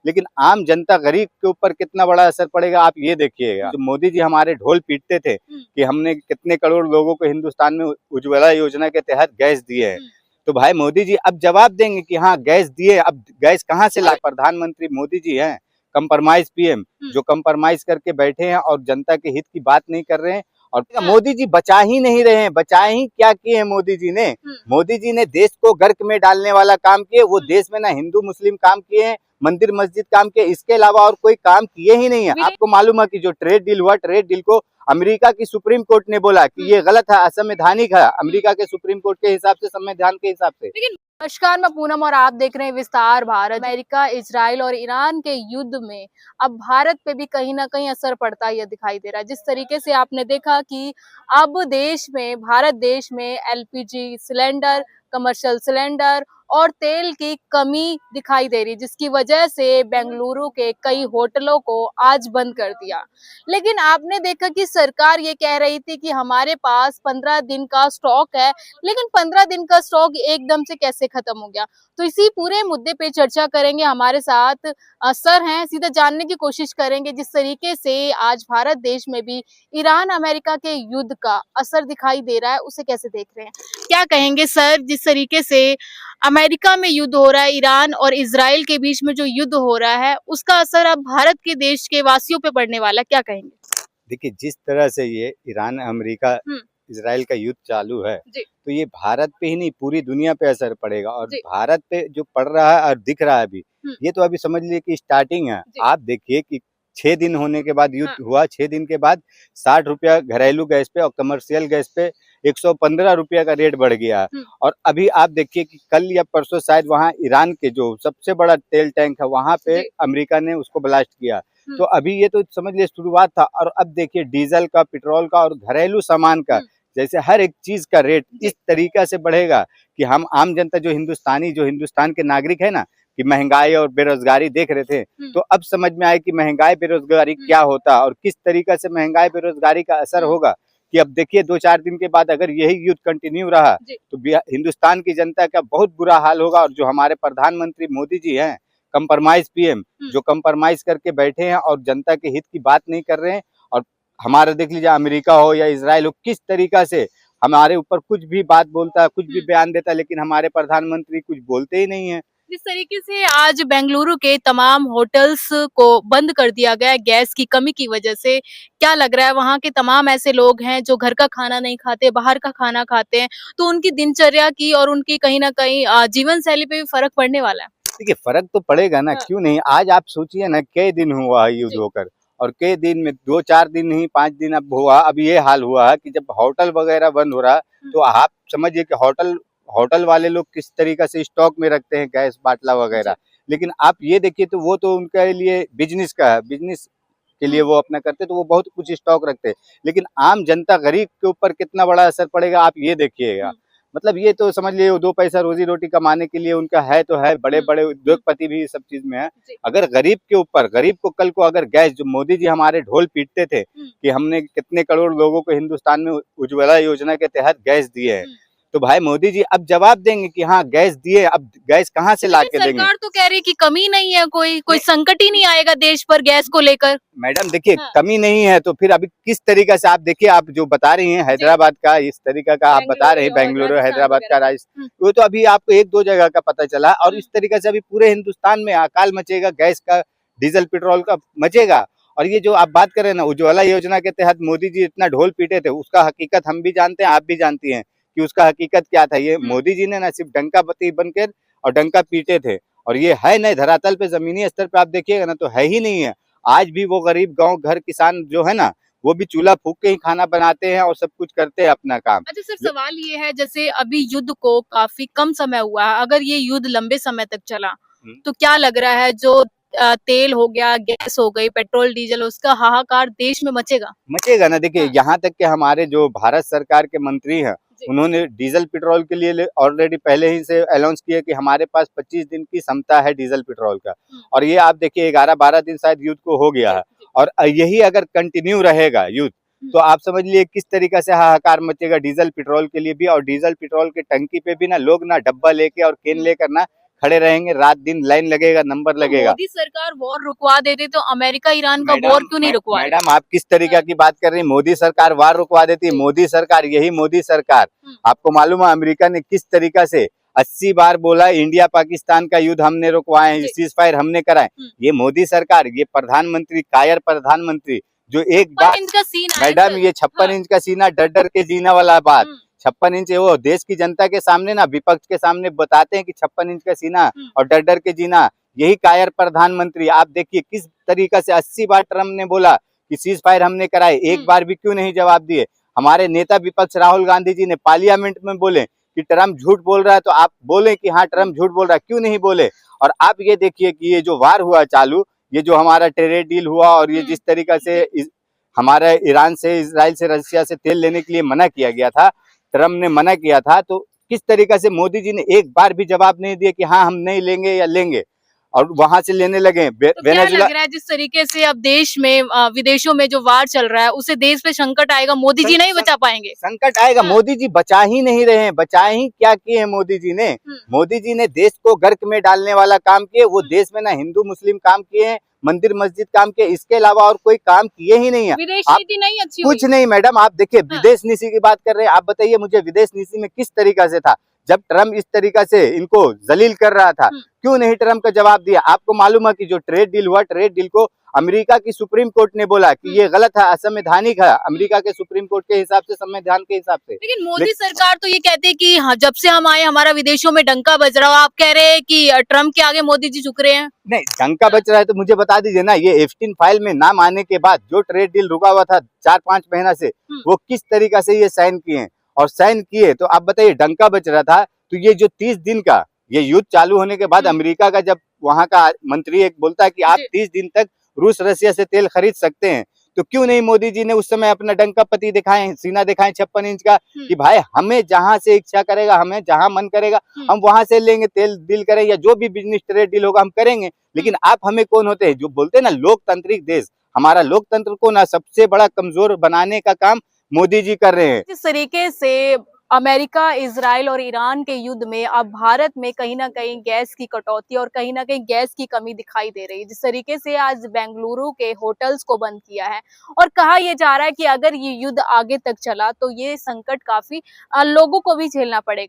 लेकिन आम जनता गरीब के ऊपर कितना बड़ा असर पड़ेगा आप ये देखिएगा। जो मोदी जी हमारे ढोल पीटते थे कि हमने कितने करोड़ लोगों को हिंदुस्तान में उज्ज्वला योजना के तहत गैस दिए हैं, तो भाई मोदी जी अब जवाब देंगे कि हाँ गैस दिए, अब गैस कहाँ से ला। प्रधानमंत्री मोदी जी हैं, कंप्रोमाइज पीएम, जो कंप्रोमाइज करके बैठे हैं और जनता के हित की बात नहीं कर रहे हैं। और मोदी जी बचा ही नहीं रहे हैं। बचा ही क्या किए हैं मोदी जी ने? मोदी जी ने देश को गर्क में डालने वाला काम किए। वो देश में ना हिंदू मुस्लिम काम किए हैं, मंदिर मस्जिद काम किए, इसके अलावा और कोई काम किए ही नहीं है। आपको मालूम है कि जो ट्रेड डील हुआ, ट्रेड डील को अमेरिका की सुप्रीम कोर्ट ने बोला कि ये गलत है, असंवैधानिक है, अमेरिका के सुप्रीम कोर्ट के हिसाब से, संविधान के हिसाब से। नमस्कार, मैं पूनम और आप देख रहे हैं विस्तार भारत। अमेरिका, इजराइल और ईरान के युद्ध में अब भारत पे भी कहीं ना कहीं असर पड़ता यह दिखाई दे रहा है। जिस तरीके से आपने देखा कि अब देश में, भारत देश में एलपीजी सिलेंडर, कमर्शियल सिलेंडर और तेल की कमी दिखाई दे रही, जिसकी वजह से बेंगलुरु के कई होटलों को आज बंद कर दिया। लेकिन आपने देखा कि सरकार ये कह रही थी कि हमारे पास 15 दिन का स्टॉक है, लेकिन 15 दिन का स्टॉक एकदम से कैसे खत्म हो गया? तो इसी पूरे मुद्दे पे चर्चा करेंगे। हमारे साथ सर हैं, सीधा जानने की कोशिश करेंगे जिस तरीके से आज भारत देश में भी ईरान अमेरिका के युद्ध का असर दिखाई दे रहा है, उसे कैसे देख रहे हैं? क्या कहेंगे सर, जिस तरीके से अमेरिका में युद्ध हो रहा है, ईरान और इजराइल के बीच में जो युद्ध हो रहा है, उसका असर अब भारत के देश के वासियों पे पड़ने वाला, क्या कहेंगे? देखिए, जिस तरह से ये ईरान अमेरिका इजराइल का युद्ध चालू है, तो ये भारत पे ही नहीं पूरी दुनिया पे असर पड़ेगा। और भारत पे जो पड़ रहा है और दिख रहा है अभी, ये तो अभी समझ लीजिए कि स्टार्टिंग है। आप देखिए कि 6 दिन होने के बाद युद्ध हुआ, 6 दिन के बाद 60 रुपया घरेलू गैस पे और कमर्शियल गैस पे 115 रुपया का रेट बढ़ गया। और अभी आप देखिए कि कल या परसों शायद वहाँ ईरान के जो सबसे बड़ा तेल टैंक है वहाँ पे अमेरिका ने उसको ब्लास्ट किया। तो अभी ये तो समझ लीजिए शुरुआत था। और अब देखिए डीजल का, पेट्रोल का और घरेलू सामान का, जैसे हर एक चीज का रेट इस तरीका से बढ़ेगा कि हम आम जनता जो हिंदुस्तान के नागरिक है ना, कि महंगाई और बेरोजगारी देख रहे थे, तो अब समझ में आए कि महंगाई बेरोजगारी क्या होता और किस तरीका से महंगाई बेरोजगारी का असर होगा। कि अब देखिए 2-4 दिन के बाद अगर यही युद्ध कंटिन्यू रहा तो हिंदुस्तान की जनता का बहुत बुरा हाल होगा। और जो हमारे प्रधानमंत्री मोदी जी हैं, कंप्रोमाइज पीएम, जो कंप्रोमाइज करके बैठे हैं और जनता के हित की बात नहीं कर रहे हैं। और हमारा देख लीजिए अमेरिका हो या इजराइल हो, किस तरीका से हमारे ऊपर कुछ भी बात बोलता है, कुछ भी बयान देता है, लेकिन हमारे प्रधानमंत्री कुछ बोलते ही नहीं है। जिस तरीके से आज बेंगलुरु के तमाम होटल्स को बंद कर दिया गया है गैस की कमी की वजह से, क्या लग रहा है वहाँ के तमाम ऐसे लोग हैं जो घर का खाना नहीं खाते, बाहर का खाना खाते हैं, तो उनकी दिनचर्या की और उनकी कहीं ना कहीं जीवन शैली पे भी फर्क पड़ने वाला है? देखिए, फर्क तो पड़ेगा ना, क्यों नहीं। आज आप सोचिए ना, कई दिन हुआ है युद्ध होकर, और कई दिन में 2-4 दिन नहीं 5 दिन अब हुआ। अब ये हाल हुआ है कि जब होटल वगैरह बंद हो रहा, तो आप समझिए कि होटल वाले लोग किस तरीका से स्टॉक में रखते हैं गैस बाटला वगैरह। लेकिन आप ये देखिए तो वो तो उनके लिए बिजनेस का है, बिजनेस के लिए वो अपना करते, तो वो बहुत कुछ स्टॉक रखते हैं। लेकिन आम जनता गरीब के ऊपर कितना बड़ा असर पड़ेगा आप ये देखिएगा। मतलब ये तो समझ लिए 2 पैसा रोजी रोटी कमाने के लिए उनका है तो है, बड़े बड़े उद्योगपति भी सब चीज में है। अगर गरीब के ऊपर, गरीब को कल को अगर गैस, जो मोदी जी हमारे ढोल पीटते थे कि हमने कितने करोड़ लोगों को हिंदुस्तान में उज्ज्वला योजना के तहत गैस दिए हैं, तो भाई मोदी जी अब जवाब देंगे कि हाँ गैस दिए, अब गैस कहाँ से ला के देंगे? सरकार तो कह रही कि कमी नहीं है, कोई संकट ही नहीं आएगा देश पर गैस को लेकर। मैडम देखिए, कमी नहीं है तो फिर अभी किस तरीका से आप देखिए, आप जो बता रही हैं हैदराबाद का, इस तरीका का आप बता रहे हैं, बेंगलुरु, हैदराबाद का, राजस्थान, वो तो अभी आपको 1-2 जगह का पता चला। और इस तरीके से अभी पूरे हिंदुस्तान में अकाल मचेगा, गैस का, डीजल पेट्रोल का मचेगा। और ये जो आप बात कर रहे हैं ना, उज्ज्वला योजना के तहत मोदी जी इतना ढोल पीटे थे, उसका हकीकत हम भी जानते हैं, आप भी जानती हैं कि उसका हकीकत क्या था। ये मोदी जी ने ना सिर्फ डंका पति बनकर और डंका पीटे थे, और ये है नहीं धरातल पे, जमीनी स्तर पे आप देखिएगा ना तो है ही नहीं है। आज भी वो गरीब गांव घर किसान जो है ना, वो भी चूल्हा फूंक के ही खाना बनाते हैं और सब कुछ करते हैं अपना काम। अच्छा सर, सवाल ये है, जैसे अभी युद्ध को काफी कम समय हुआ है, अगर ये युद्ध लंबे समय तक चला तो क्या लग रहा है जो तेल हो गया, गैस हो गई, पेट्रोल डीजल, उसका हाहाकार देश में मचेगा ना। देखिए यहाँ तक कि हमारे जो भारत सरकार के मंत्री हैं, उन्होंने डीजल पेट्रोल के लिए ऑलरेडी पहले ही से अनाउंस किया कि हमारे पास 25 दिन की क्षमता है डीजल पेट्रोल का। और ये आप देखिए 11-12 दिन शायद युद्ध को हो गया है। और यही अगर कंटिन्यू रहेगा युद्ध, तो आप समझ लिए किस तरीका से हाहाकार मचेगा डीजल पेट्रोल के लिए भी। और डीजल पेट्रोल के टंकी पे भी ना लोग ना डब्बा लेके और केन लेकर ना खड़े रहेंगे, रात दिन लाइन लगेगा, नंबर लगेगा। मोदी सरकार वॉर रुकवा देती तो अमेरिका ईरान का वॉर क्यों नहीं रुकवा? मैडम आप किस तरीका की बात कर रही हैं? मोदी सरकार वार रुकवा देती? मोदी सरकार, यही मोदी सरकार, आपको मालूम है अमेरिका ने किस तरीका से 80 बार बोला इंडिया पाकिस्तान का युद्ध हमने रुकवाए, सीज फायर हमने कराए। ये मोदी सरकार, ये प्रधानमंत्री, कायर प्रधानमंत्री जो एक बार, मैडम ये 56 इंच का सीना, डर डर के जीने वाला बात। 56 इंच वो देश की जनता के सामने ना, विपक्ष के सामने बताते हैं कि 56 इंच का सीना और डर डर के जीना, यही कायर प्रधानमंत्री। आप देखिए किस तरीका से 80 बार ट्रम्प ने बोला कि सीज फायर हमने कराए, एक बार भी क्यों नहीं जवाब दिए। हमारे नेता विपक्ष राहुल गांधी जी ने पार्लियामेंट में बोले कि ट्रम्प झूठ बोल रहा है, तो आप बोले कि हाँ ट्रम्प झूठ बोल रहा है, क्यों नहीं बोले। और आप ये देखिए कि ये जो वार हुआ चालू, ये जो हमारा ट्रेड डील हुआ और ये जिस तरीका से हमारा ईरान से, इजराइल से, रशिया से तेल लेने के लिए मना किया गया था, ट्रम्प ने मना किया था, तो किस तरीका से मोदी जी ने एक बार भी जवाब नहीं दिया कि हाँ हम नहीं लेंगे या लेंगे, और वहां से लेने लगे। तो क्या लग रहा है जिस तरीके से अब देश में विदेशों में जो वार चल रहा है उससे देश पे संकट आएगा, मोदी जी नहीं बचा पाएंगे? संकट आएगा। मोदी जी बचा ही नहीं रहे हैं, बचा ही क्या किए हैं मोदी जी ने? मोदी जी ने देश को गर्क में डालने वाला काम किए। वो देश में ना हिंदू मुस्लिम काम किए हैं, मंदिर मस्जिद काम किए, इसके अलावा और कोई काम किए ही नहीं है। विदेश नीति नहीं अच्छी कुछ नहीं मैडम, आप देखिए विदेश नीति की बात कर रहे हैं, आप बताइए मुझे विदेश नीति में किस तरीका से था जब ट्रम्प इस तरीका से इनको जलील कर रहा था, क्यों नहीं ट्रम्प का जवाब दिया? आपको मालूम है कि जो ट्रेड डील हुआ, ट्रेड डील को अमेरिका की सुप्रीम कोर्ट ने बोला कि ये गलत है, असंवैधानिक है, अमेरिका के सुप्रीम कोर्ट के हिसाब से, संविधान के हिसाब से। लेकिन मोदी सरकार तो ये कहती है कि हाँ, जब से हम आए हमारा विदेशों में डंका बज रहा हो, आप कह रहे हैं कि ट्रम्प के आगे मोदी जी झुक रहे हैं? नहीं, डंका बज रहा है तो मुझे बता दीजिए ना, ये एप्स्टीन फाइल में नाम आने के बाद जो ट्रेड डील रुका हुआ था 4-5 महीना से, वो किस तरीका से ये साइन किए, और साइन किए तो आप बताइए डंका बज रहा था। तो ये जो 30 दिन का ये युद्ध चालू होने के बाद अमेरिका का जब वहां का मंत्री एक बोलता है कि आप 30 दिन तक रूस रशिया से तेल खरीद सकते हैं, तो क्यों नहीं मोदी जी ने उस समय अपना डंका पति दिखाए, सीना दिखाए 56 इंच का कि भाई हमें जहां से इच्छा करेगा, हमें जहां मन करेगा हम वहां से लेंगे, तेल डील करें या जो भी बिजनेस ट्रेड डील होगा हम करेंगे। लेकिन आप हमें कौन होते हैं जो बोलते हैं ना लोकतांत्रिक देश, हमारा लोकतंत्र को ना सबसे बड़ा कमजोर बनाने का काम मोदी जी कर रहे हैं। जिस तरीके से अमेरिका, इजराइल और ईरान के युद्ध में अब भारत में कहीं ना कहीं गैस की कटौती और कहीं ना कहीं गैस की कमी दिखाई दे रही है। जिस तरीके से आज बेंगलुरु के होटल्स को बंद किया है और कहा यह जा रहा है कि अगर ये युद्ध आगे तक चला तो ये संकट काफी लोगों को भी झेलना पड़ेगा।